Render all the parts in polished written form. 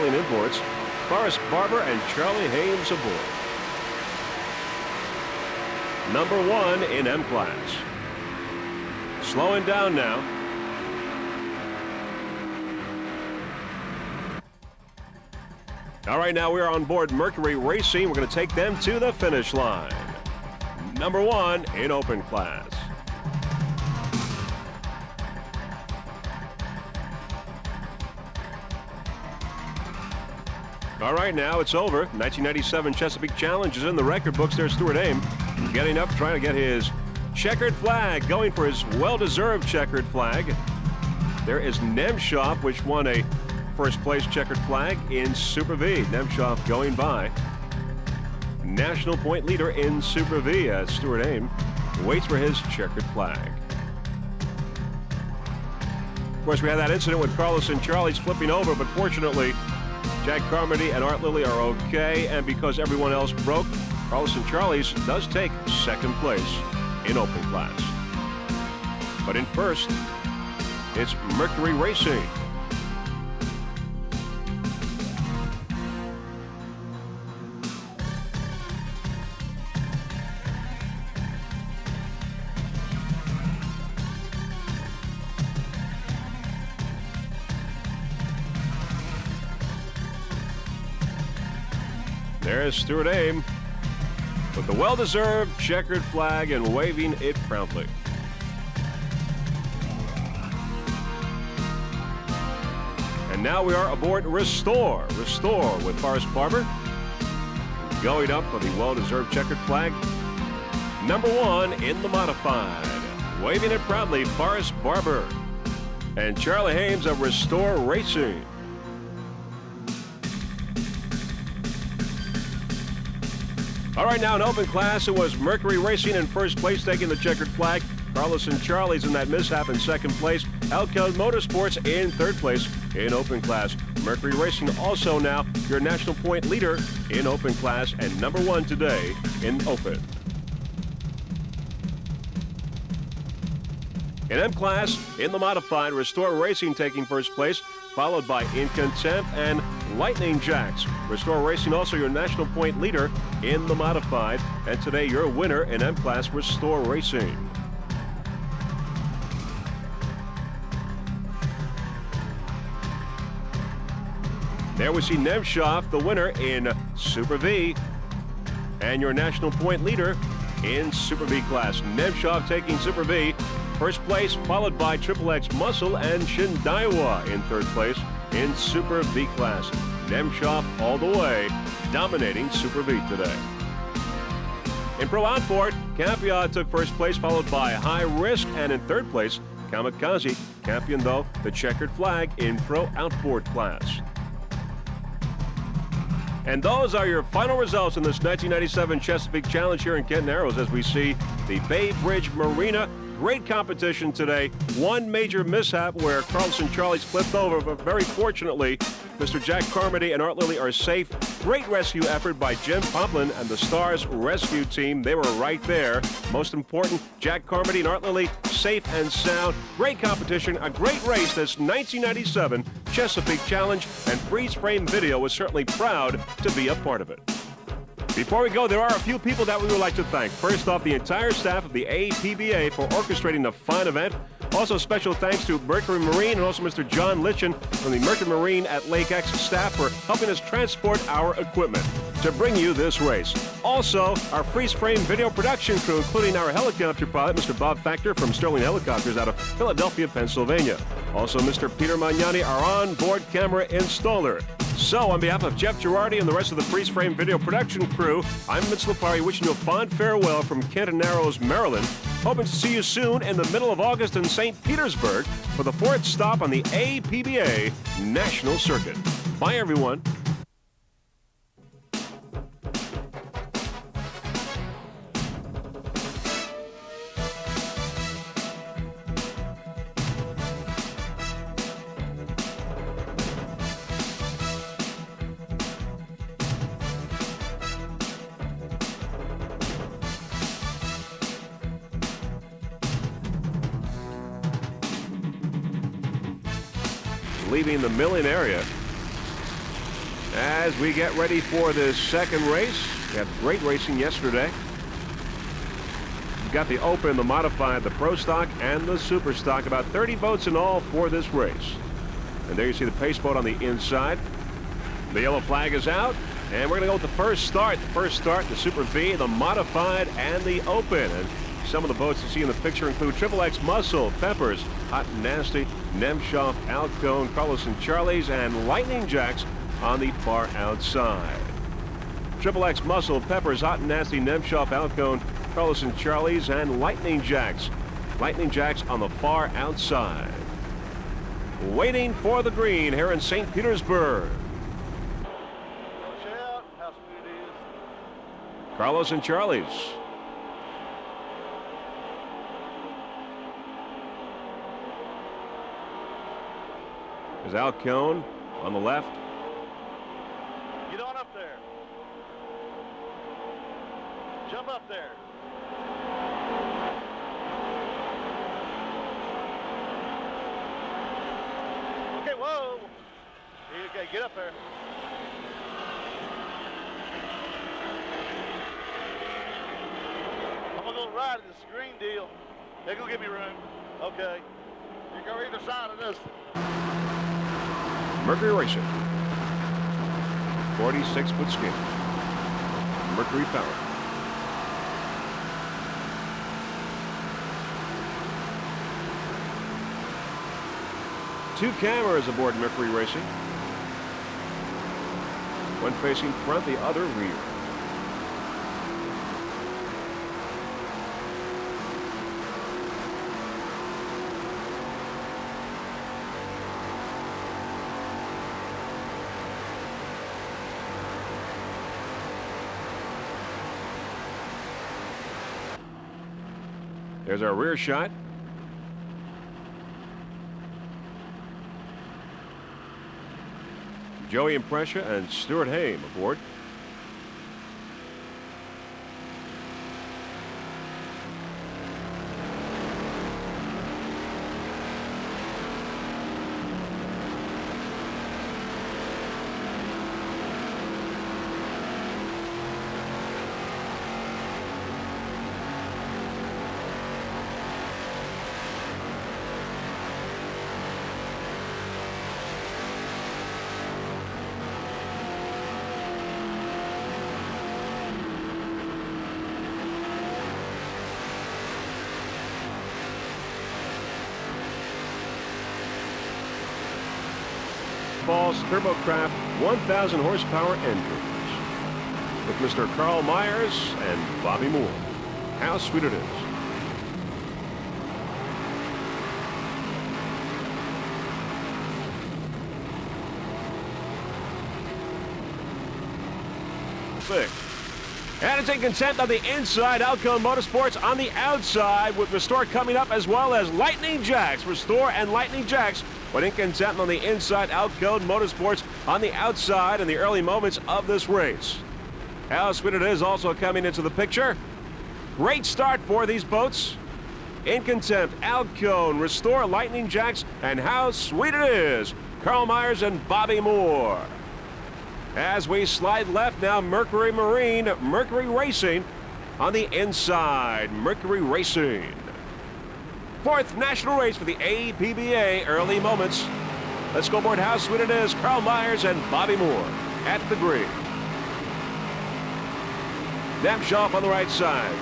Sterling Imports. Forrest Barber and Charlie Hames aboard. Number 1 in M class. Slowing down now. All right, now we're on board Mercury Racing. We're going to take them to the finish line. Number 1 in open class. All right, now it's over. 1997 Chesapeake Challenge is in the record books. There's Stuart Aim getting up, trying to get his checkered flag, going for his well-deserved checkered flag. There is Nemshov, which won a first-place checkered flag in Super V. Nemshov going by. National point leader in Super V as Stuart Aim waits for his checkered flag. Of course, we had that incident with Carlos and Charlie's flipping over, but fortunately, Jack Carmody and Art Lilly are okay, and because everyone else broke, Carlos and Charlie's does take second place in open class. But in first, it's Mercury Racing. There's Stuart Aim with the well-deserved checkered flag and waving it proudly. And now we are aboard Restore. Restore with Forrest Barber going up for the well-deserved checkered flag. Number 1 in the modified. Waving it proudly, Forrest Barber and Charlie Hames of Restore Racing. All right, now in open class, it was Mercury Racing in first place, taking the checkered flag. Carlos and Charlie's in that mishap in second place. Elko Motorsports in third place in open class. Mercury Racing also now your national point leader in open class and number 1 today in open. In M class, in the modified, Restore Racing taking first place, followed by In Contempt and Lightning Jacks. Restore Racing also your national point leader in the modified, and today your winner in M class, Restore Racing. There we see Nemshov, the winner in Super V, and your national point leader in Super V class. Nemshov taking Super V. First place, followed by Triple X Muscle and Shindaiwa in third place in Super V class. Nemshov all the way, dominating Super V today. In Pro Outboard, Campion took first place, followed by High Risk, and in third place, Kamikaze. Campion, though, the checkered flag in Pro Outboard class. And those are your final results in this 1997 Chesapeake Challenge here in Kent Narrows as we see the Bay Bridge Marina. Great competition today. One major mishap where Carlos and Charlie's flipped over, but very fortunately, Mr. Jack Carmody and Art Lilly are safe. Great rescue effort by Jim Pomplin and the Stars Rescue Team. They were right there. Most important, Jack Carmody and Art Lilly safe and sound. Great competition, a great race, this 1997 Chesapeake Challenge, and Freeze Frame Video was certainly proud to be a part of it. Before we go, there are a few people that we would like to thank. First off, the entire staff of the APBA for orchestrating the fine event. Also, special thanks to Mercury Marine and also Mr. John Litchin from the Mercury Marine at Lake X staff for helping us transport our equipment to bring you this race. Also, our freeze frame video production crew, including our helicopter pilot, Mr. Bob Factor from Sterling Helicopters out of Philadelphia, Pennsylvania. Also, Mr. Peter Magnani, our on-board camera installer. So, on behalf of Jeff Girardi and the rest of the Freeze Frame Video production crew, I'm Vince Lipari wishing you a fond farewell from Kent Narrows, Maryland. Hoping to see you soon in the middle of August in St. Petersburg for the 4th stop on the APBA National Circuit. Bye, everyone. Leaving the milling area. As we get ready for this second race, we had great racing yesterday. We've got the Open, the Modified, the Pro Stock, and the Super Stock. About 30 boats in all for this race. And there you see the pace boat on the inside. The yellow flag is out, and we're going to go with the first start. The first start, the Super V, the Modified, and the Open. And some of the boats you see in the picture include XXX Muscle, Peppers, Hot and Nasty, Nemshoff, Alcone, Carlos and Charlie's, and Lightning Jacks on the far outside. XXX Muscle, Peppers, Hot and Nasty, Nemshoff, Alcone, Carlos and Charlie's, and Lightning Jacks. Lightning Jacks on the far outside. Waiting for the green here in St. Petersburg. Watch out, how smooth it is. Carlos and Charlie's. There's Alcone on the left. Get on up there. Jump up there. Okay, whoa. Okay, get up there. I'm gonna go right at this green deal. They're gonna give me room. Okay. You go either side of this. Mercury Racing. 46-foot skin. Mercury power. Two cameras aboard Mercury Racing. One facing front, the other rear. There's our rear shot. Joey Imprescia and Stuart Haim aboard. Falls Turbocraft 1,000 horsepower engines with Mr. Carl Myers and Bobby Moore. How sweet it is. Big. And it's in contempt on the inside. Alcone Motorsports on the outside with Restore coming up, as well as Lightning Jacks. Restore and Lightning Jacks. But in contempt on the inside, Alcone Motorsports on the outside in the early moments of this race. How sweet it is also coming into the picture. Great start for these boats. In contempt, Alcone, Restore, Lightning Jacks, and how sweet it is, Carl Myers and Bobby Moore. As we slide left now, Mercury Marine, Mercury Racing on the inside. Mercury Racing. Fourth national race for the APBA early moments. Let's go aboard. How sweet it is. Carl Myers and Bobby Moore at the green. Nemshoff on the right side.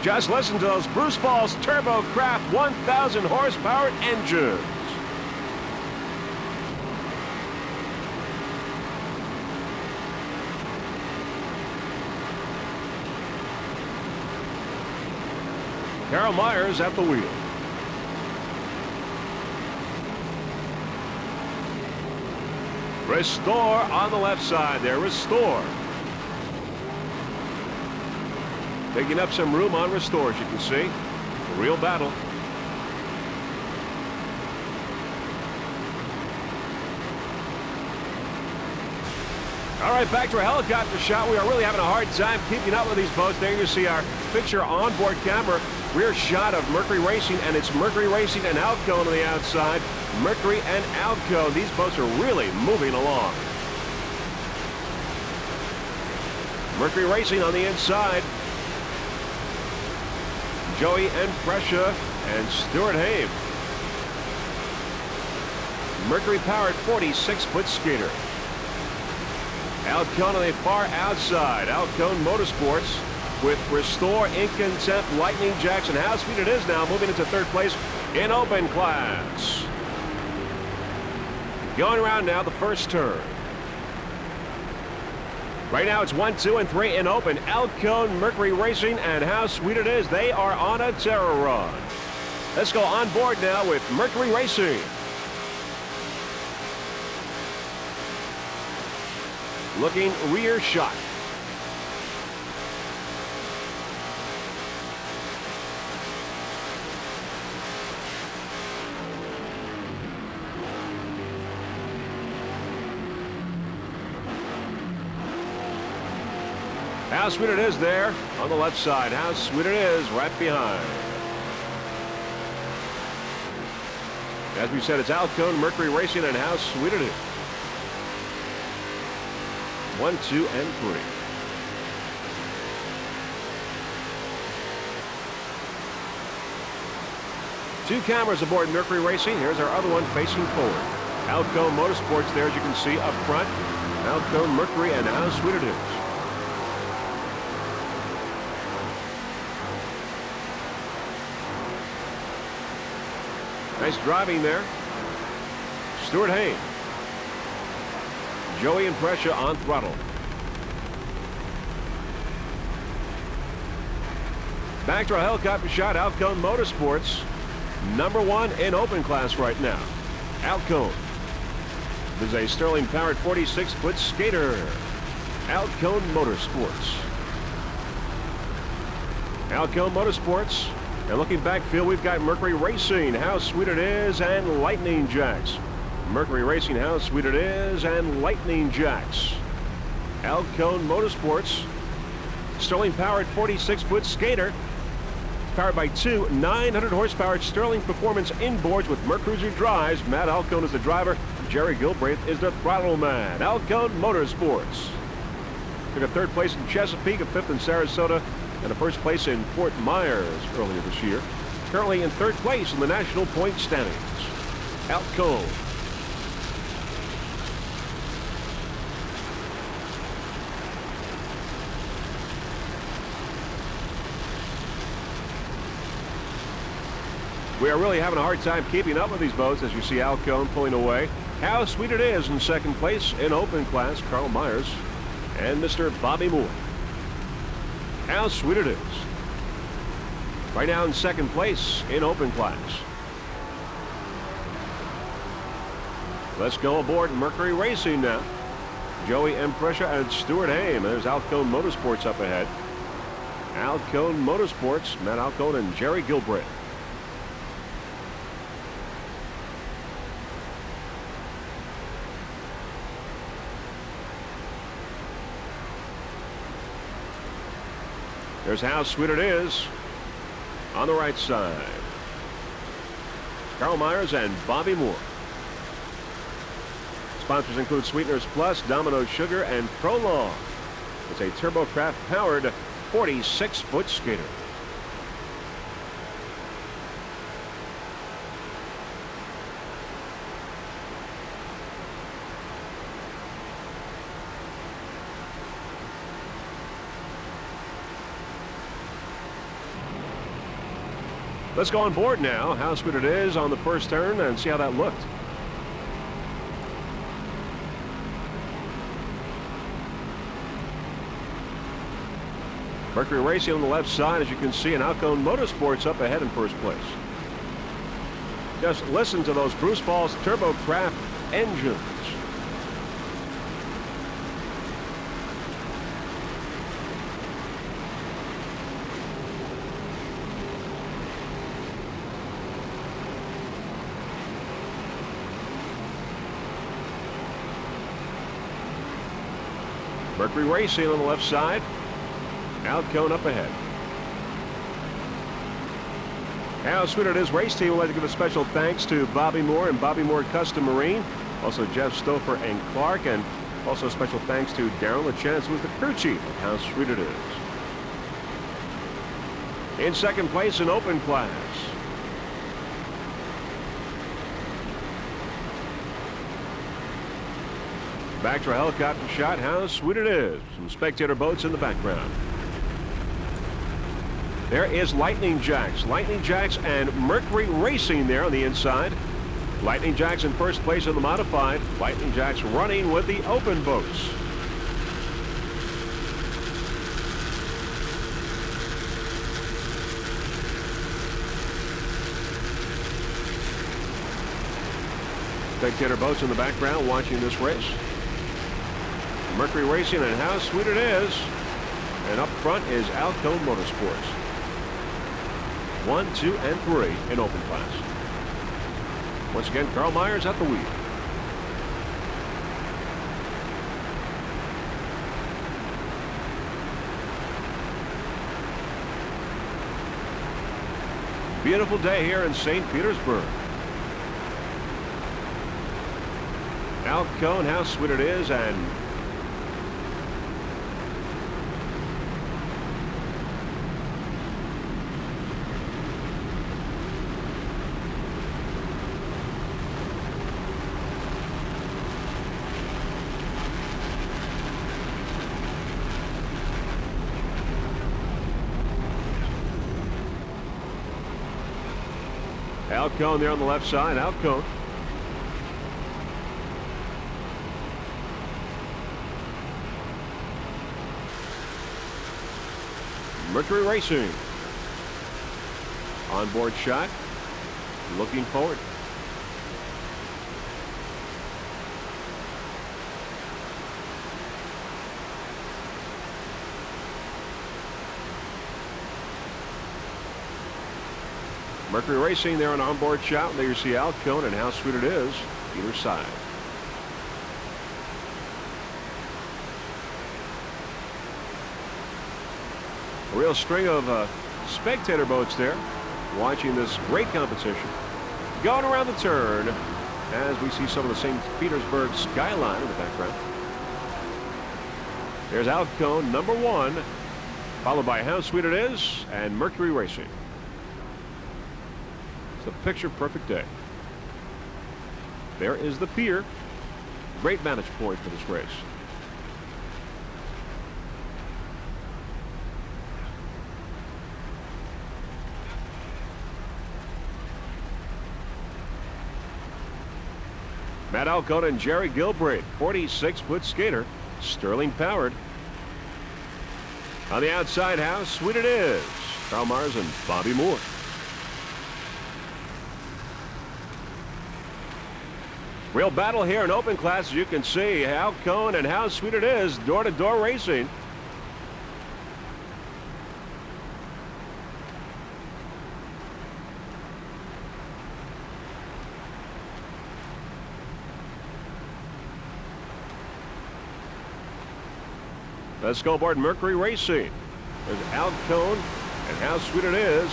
Just listen to those Bruce Falls Turbocraft 1,000 horsepower engines. Carl Myers at the wheel. Restore on the left side there. Restore. Taking up some room on Restore, as you can see. A real battle. All right, back to a helicopter shot. We are really having a hard time keeping up with these boats. There you see our picture onboard camera Rear shot of Mercury Racing, and it's Mercury Racing and Outcone on the outside. Mercury and Outcone. These boats are really moving along. Mercury Racing on the inside. Joey and Prescia and Stuart Haim. Mercury-powered 46-foot skater. Outcone on the far outside. Outcone Motorsports with Restore, Incontempt, Lightning Jacks, and how sweet it is now, moving into third place in open class. Going around now the first turn. Right now it's 1, 2, and 3 in open. Outcone, Mercury Racing, and how sweet it is. They are on a terror run. Let's go on board now with Mercury Racing. Looking rear shot. How sweet it is there on the left side. How sweet it is right behind. As we said, it's Outcone, Mercury Racing, and how sweet it is. 1, 2, and 3. Two cameras aboard Mercury Racing. Here's our other one facing forward. Outcone Motorsports there, as you can see up front. Outcone, Mercury, and how sweet it is. Nice driving there. Stuart Haim. Joey and Prescia on throttle. Back to a helicopter shot. Outcone Motorsports, #1 in open class right now. Outcone. This is a Sterling-powered 46-foot skater. Outcone Motorsports. Outcone Motorsports. And looking backfield, we've got Mercury Racing, how sweet it is, and Lightning Jacks. Mercury Racing, how sweet it is, and Lightning Jacks. Outcone Motorsports, Sterling-powered 46-foot skater, powered by two 900-horsepower Sterling Performance inboards with Mercruiser drives. Matt Outcone is the driver. Jerry Gilbreth is the throttle man. Outcone Motorsports took a third place in Chesapeake, a fifth in Sarasota, and a first place in Fort Myers earlier this year. Currently in third place in the national point standings. Outcone. We are really having a hard time keeping up with these boats as you see Outcone pulling away. How sweet it is in second place in open class, Carl Myers and Mr. Bobby Moore. How sweet it is. Right now in second place in open class. Let's go aboard Mercury Racing now. Joey and Prescia and Stuart Haim. There's Outcone Motorsports up ahead. Outcone Motorsports, Matt Outcone and Jerry Gilbreth. There's how sweet it is on the right side. Carl Myers and Bobby Moore. Sponsors include Sweeteners Plus, Domino's Sugar, and Prolong. It's a Turbocraft powered 46-foot skater. Let's go on board now. How sweet it is on the first turn and see how that looked. Mercury Racing on the left side, as you can see, and Outcone Motorsports up ahead in first place. Just listen to those Bruce Falls Turbocraft engines. Mercury Racing on the left side. Outcone up ahead. How sweet it is race team. We'd like to give a special thanks to Bobby Moore and Bobby Moore Custom Marine. Also Jeff Stouffer and Clark. And also special thanks to Darren LaChance, who is the crew chief of How Sweet It Is. In second place in open class. Back to a helicopter shot. How sweet it is. Some spectator boats in the background. There is Lightning Jacks. Lightning Jacks and Mercury Racing there on the inside. Lightning Jacks in first place in the modified. Lightning Jacks running with the open boats. Spectator boats in the background watching this race. Mercury Racing and How Sweet It Is. And up front is Alcone Motorsports. 1, 2, and 3 in open class. Once again, Carl Myers at the wheel. Beautiful day here in St. Petersburg. Alcone, How Sweet It Is, and Alcone there on the left side. Alcone. Mercury Racing. Onboard shot. Looking forward. Mercury Racing there on onboard shot. There you see Alcone and How Sweet It Is either side. A real string of spectator boats there watching this great competition. Going around the turn as we see some of the St. Petersburg skyline in the background. There's Alcone, number 1, followed by How Sweet It Is and Mercury Racing. It's a picture-perfect day. There is the pier. Great vantage point for this race. Matt Alcone and Jerry Gilbreth, 46-foot skater, Sterling powered. On the outside, How Sweet It Is. Carl Mars and Bobby Moore. Real battle here in open class, as you can see. Alcone and How Sweet It Is, door-to-door racing. Let's go aboard Mercury Racing. There's Alcone and How Sweet It Is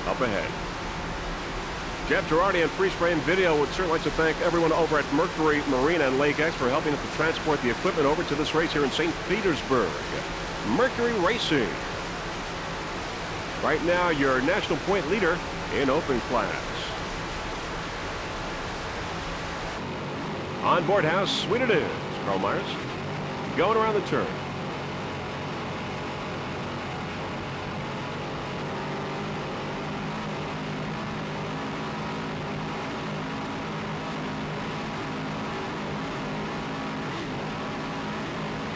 up ahead. Jeff Girardi and Freeze Frame Video would certainly like to thank everyone over at Mercury Marine and Lake X for helping us to transport the equipment over to this race here in St. Petersburg. Mercury Racing. Right now, your national point leader in open class. On board, How Sweet It Is. Carl Myers going around the turn.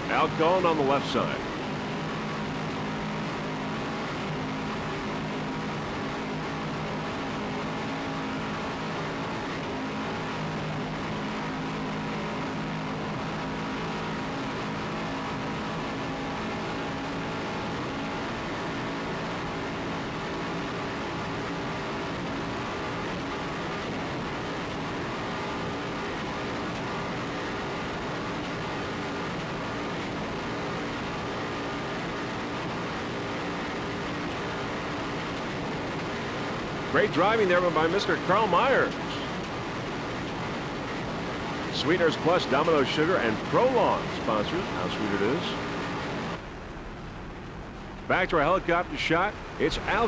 Alcone on the left side. Great driving there by Mr. Carl Myers. Sweeteners Plus, Domino's Sugar, and Prolong sponsors. How sweet it is. Back to our helicopter shot. It's Al.